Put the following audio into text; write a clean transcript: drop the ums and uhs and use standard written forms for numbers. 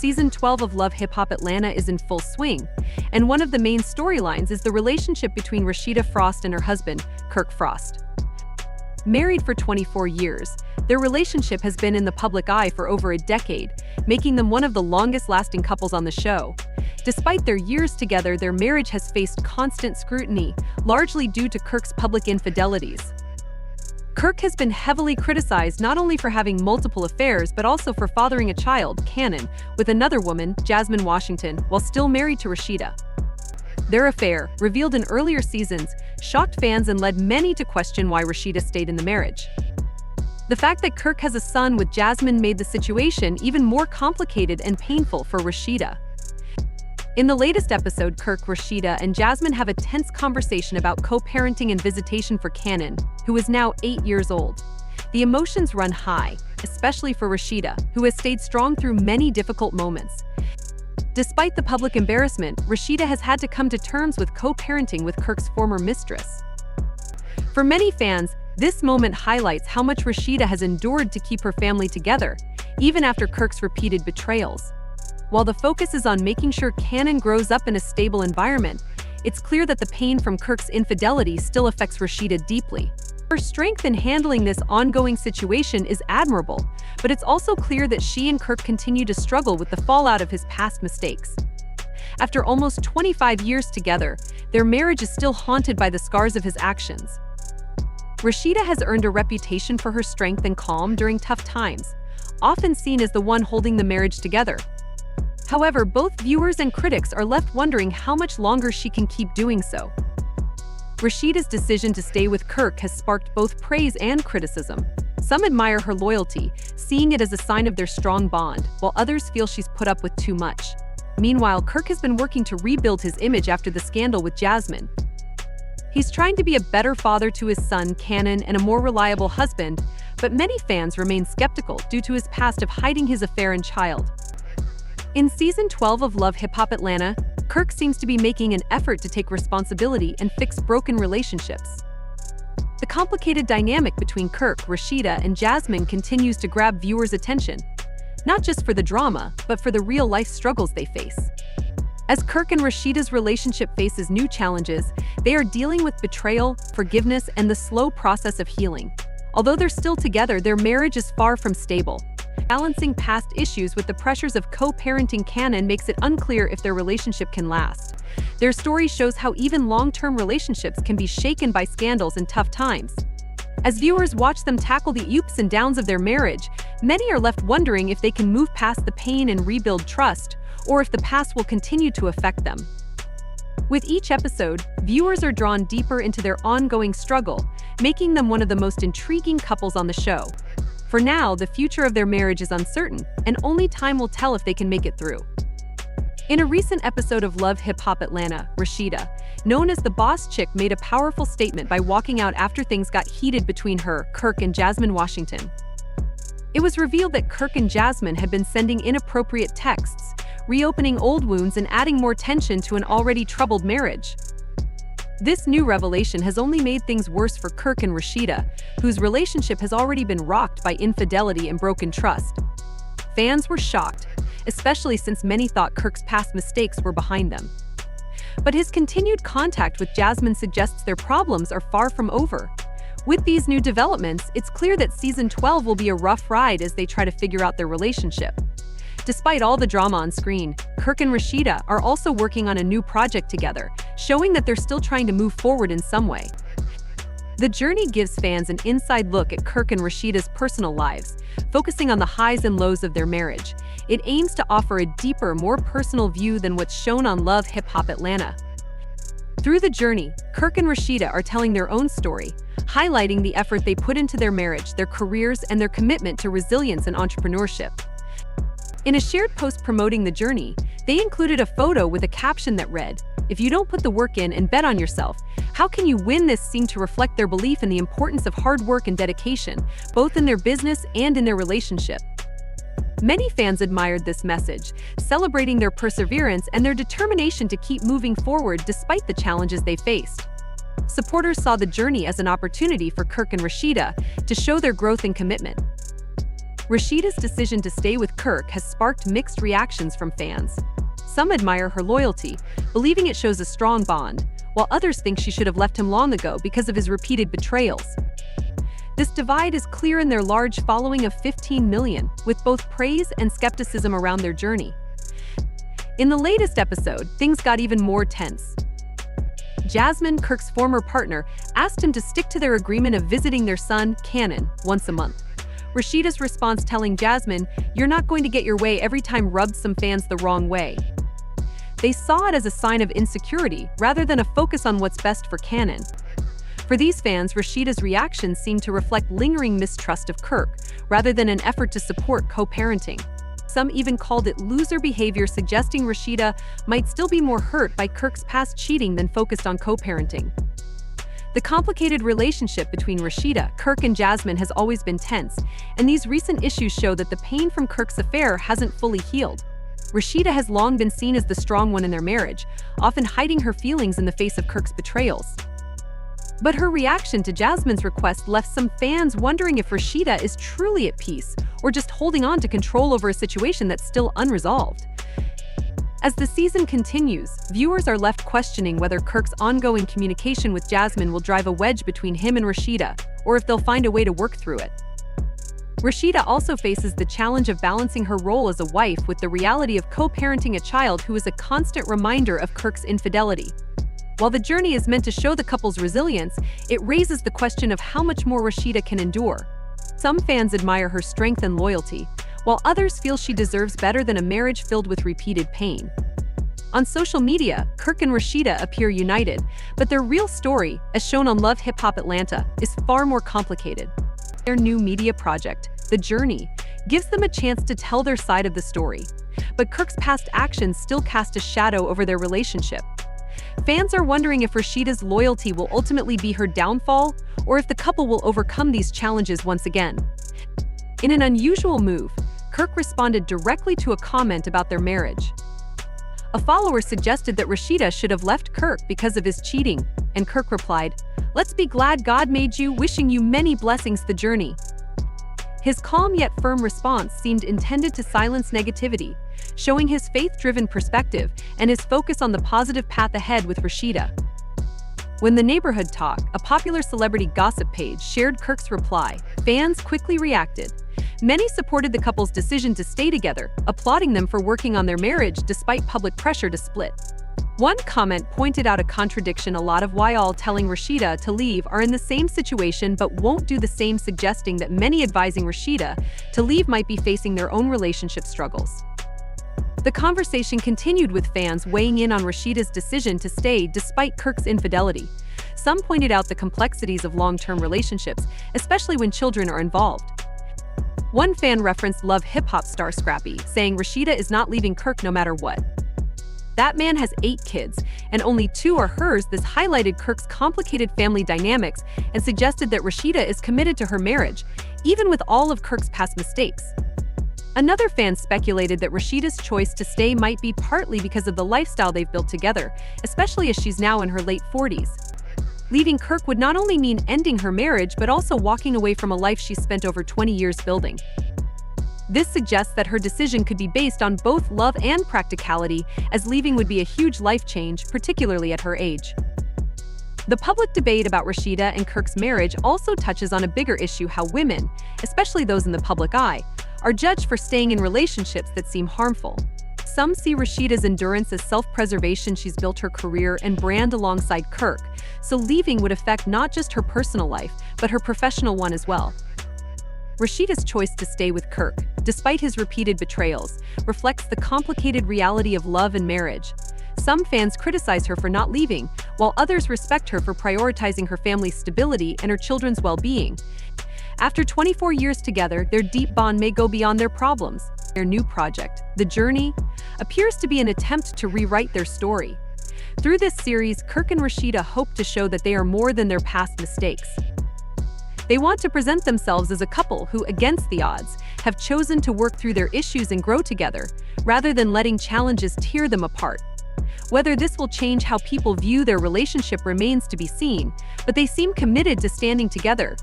Season 12 of Love Hip Hop Atlanta is in full swing, and one of the main storylines is the relationship between Rasheeda Frost and her husband, Kirk Frost. Married for 24 years, their relationship has been in the public eye for over a decade, making them one of the longest-lasting couples on the show. Despite their years together, their marriage has faced constant scrutiny, largely due to Kirk's public infidelities. Kirk has been heavily criticized not only for having multiple affairs but also for fathering a child, Cannon, with another woman, Jasmine Washington, while still married to Rasheeda. Their affair, revealed in earlier seasons, shocked fans and led many to question why Rasheeda stayed in the marriage. The fact that Kirk has a son with Jasmine made the situation even more complicated and painful for Rasheeda. In the latest episode, Kirk, Rasheeda, and Jasmine have a tense conversation about co-parenting and visitation for Cannon, who is now 8 years old. The emotions run high, especially for Rasheeda, who has stayed strong through many difficult moments. Despite the public embarrassment, Rasheeda has had to come to terms with co-parenting with Kirk's former mistress. For many fans, this moment highlights how much Rasheeda has endured to keep her family together, even after Kirk's repeated betrayals. While the focus is on making sure Cannon grows up in a stable environment, it's clear that the pain from Kirk's infidelity still affects Rasheeda deeply. Her strength in handling this ongoing situation is admirable, but it's also clear that she and Kirk continue to struggle with the fallout of his past mistakes. After almost 25 years together, their marriage is still haunted by the scars of his actions. Rasheeda has earned a reputation for her strength and calm during tough times, often seen as the one holding the marriage together. However, both viewers and critics are left wondering how much longer she can keep doing so. Rasheeda's decision to stay with Kirk has sparked both praise and criticism. Some admire her loyalty, seeing it as a sign of their strong bond, while others feel she's put up with too much. Meanwhile, Kirk has been working to rebuild his image after the scandal with Jasmine. He's trying to be a better father to his son, Cannon, and a more reliable husband, but many fans remain skeptical due to his past of hiding his affair and child. In Season 12 of Love Hip Hop Atlanta, Kirk seems to be making an effort to take responsibility and fix broken relationships. The complicated dynamic between Kirk, Rasheeda, and Jasmine continues to grab viewers' attention, not just for the drama, but for the real-life struggles they face. As Kirk and Rasheeda's relationship faces new challenges, they are dealing with betrayal, forgiveness, and the slow process of healing. Although they're still together, their marriage is far from stable. Balancing past issues with the pressures of co-parenting Cannon makes it unclear if their relationship can last. Their story shows how even long-term relationships can be shaken by scandals and tough times. As viewers watch them tackle the ups and downs of their marriage, many are left wondering if they can move past the pain and rebuild trust, or if the past will continue to affect them. With each episode, viewers are drawn deeper into their ongoing struggle, making them one of the most intriguing couples on the show. For now, the future of their marriage is uncertain, and only time will tell if they can make it through. In a recent episode of Love Hip Hop Atlanta, Rasheeda, known as the Boss Chick, made a powerful statement by walking out after things got heated between her, Kirk, and Jasmine Washington. It was revealed that Kirk and Jasmine had been sending inappropriate texts, reopening old wounds and adding more tension to an already troubled marriage. This new revelation has only made things worse for Kirk and Rasheeda, whose relationship has already been rocked by infidelity and broken trust. Fans were shocked, especially since many thought Kirk's past mistakes were behind them. But his continued contact with Jasmine suggests their problems are far from over. With these new developments, it's clear that Season 12 will be a rough ride as they try to figure out their relationship. Despite all the drama on screen, Kirk and Rasheeda are also working on a new project together, showing that they're still trying to move forward in some way. The journey gives fans an inside look at Kirk and Rasheeda's personal lives, focusing on the highs and lows of their marriage. It aims to offer a deeper, more personal view than what's shown on Love Hip Hop Atlanta. Through the journey, Kirk and Rasheeda are telling their own story, highlighting the effort they put into their marriage, their careers, and their commitment to resilience and entrepreneurship. In a shared post promoting the journey, they included a photo with a caption that read, "If you don't put the work in and bet on yourself, how can you win?" This seemed to reflect their belief in the importance of hard work and dedication, both in their business and in their relationship. Many fans admired this message, celebrating their perseverance and their determination to keep moving forward despite the challenges they faced. Supporters saw the journey as an opportunity for Kirk and Rasheeda to show their growth and commitment. Rasheeda's decision to stay with Kirk has sparked mixed reactions from fans. Some admire her loyalty, believing it shows a strong bond, while others think she should have left him long ago because of his repeated betrayals. This divide is clear in their large following of 15 million, with both praise and skepticism around their journey. In the latest episode, things got even more tense. Jasmine, Kirk's former partner, asked him to stick to their agreement of visiting their son, Cannon, once a month. Rasheeda's response telling Jasmine, "You're not going to get your way every time," rubbed some fans the wrong way. They saw it as a sign of insecurity rather than a focus on what's best for Cannon. For these fans, Rasheeda's reactions seemed to reflect lingering mistrust of Kirk, rather than an effort to support co-parenting. Some even called it loser behavior, suggesting Rasheeda might still be more hurt by Kirk's past cheating than focused on co-parenting. The complicated relationship between Rasheeda, Kirk, and Jasmine has always been tense, and these recent issues show that the pain from Kirk's affair hasn't fully healed. Rasheeda has long been seen as the strong one in their marriage, often hiding her feelings in the face of Kirk's betrayals. But her reaction to Jasmine's request left some fans wondering if Rasheeda is truly at peace or just holding on to control over a situation that's still unresolved. As the season continues, viewers are left questioning whether Kirk's ongoing communication with Jasmine will drive a wedge between him and Rasheeda, or if they'll find a way to work through it. Rasheeda also faces the challenge of balancing her role as a wife with the reality of co-parenting a child who is a constant reminder of Kirk's infidelity. While the journey is meant to show the couple's resilience, it raises the question of how much more Rasheeda can endure. Some fans admire her strength and loyalty, while others feel she deserves better than a marriage filled with repeated pain. On social media, Kirk and Rasheeda appear united, but their real story, as shown on Love Hip Hop Atlanta, is far more complicated. Their new media project, The Journey, gives them a chance to tell their side of the story, but Kirk's past actions still cast a shadow over their relationship. Fans are wondering if Rasheeda's loyalty will ultimately be her downfall, or if the couple will overcome these challenges once again. In an unusual move, Kirk responded directly to a comment about their marriage. A follower suggested that Rasheeda should have left Kirk because of his cheating, and Kirk replied, "Let's be glad God made you, wishing you many blessings the journey." His calm yet firm response seemed intended to silence negativity, showing his faith-driven perspective and his focus on the positive path ahead with Rasheeda. When The Neighborhood Talk, a popular celebrity gossip page, shared Kirk's reply, fans quickly reacted. Many supported the couple's decision to stay together, applauding them for working on their marriage despite public pressure to split. One comment pointed out a contradiction: a lot of y'all telling Rasheeda to leave are in the same situation but won't do the same, suggesting that many advising Rasheeda to leave might be facing their own relationship struggles. The conversation continued with fans weighing in on Rasheeda's decision to stay despite Kirk's infidelity. Some pointed out the complexities of long-term relationships, especially when children are involved. One fan referenced Love Hip Hop star Scrappy, saying Rasheeda is not leaving Kirk no matter what. That man has 8 kids, and only 2 are hers. This highlighted Kirk's complicated family dynamics and suggested that Rasheeda is committed to her marriage, even with all of Kirk's past mistakes. Another fan speculated that Rasheeda's choice to stay might be partly because of the lifestyle they've built together, especially as she's now in her late 40s. Leaving Kirk would not only mean ending her marriage, but also walking away from a life she spent over 20 years building. This suggests that her decision could be based on both love and practicality, as leaving would be a huge life change, particularly at her age. The public debate about Rasheeda and Kirk's marriage also touches on a bigger issue: how women, especially those in the public eye, are judged for staying in relationships that seem harmful. Some see Rasheeda's endurance as self-preservation. She's built her career and brand alongside Kirk, so leaving would affect not just her personal life, but her professional one as well. Rasheeda's choice to stay with Kirk, despite his repeated betrayals, reflects the complicated reality of love and marriage. Some fans criticize her for not leaving, while others respect her for prioritizing her family's stability and her children's well-being. After 24 years together, their deep bond may go beyond their problems. Their new project, The Journey, appears to be an attempt to rewrite their story. Through this series, Kirk and Rasheeda hope to show that they are more than their past mistakes. They want to present themselves as a couple who, against the odds, have chosen to work through their issues and grow together, rather than letting challenges tear them apart. Whether this will change how people view their relationship remains to be seen, but they seem committed to standing together,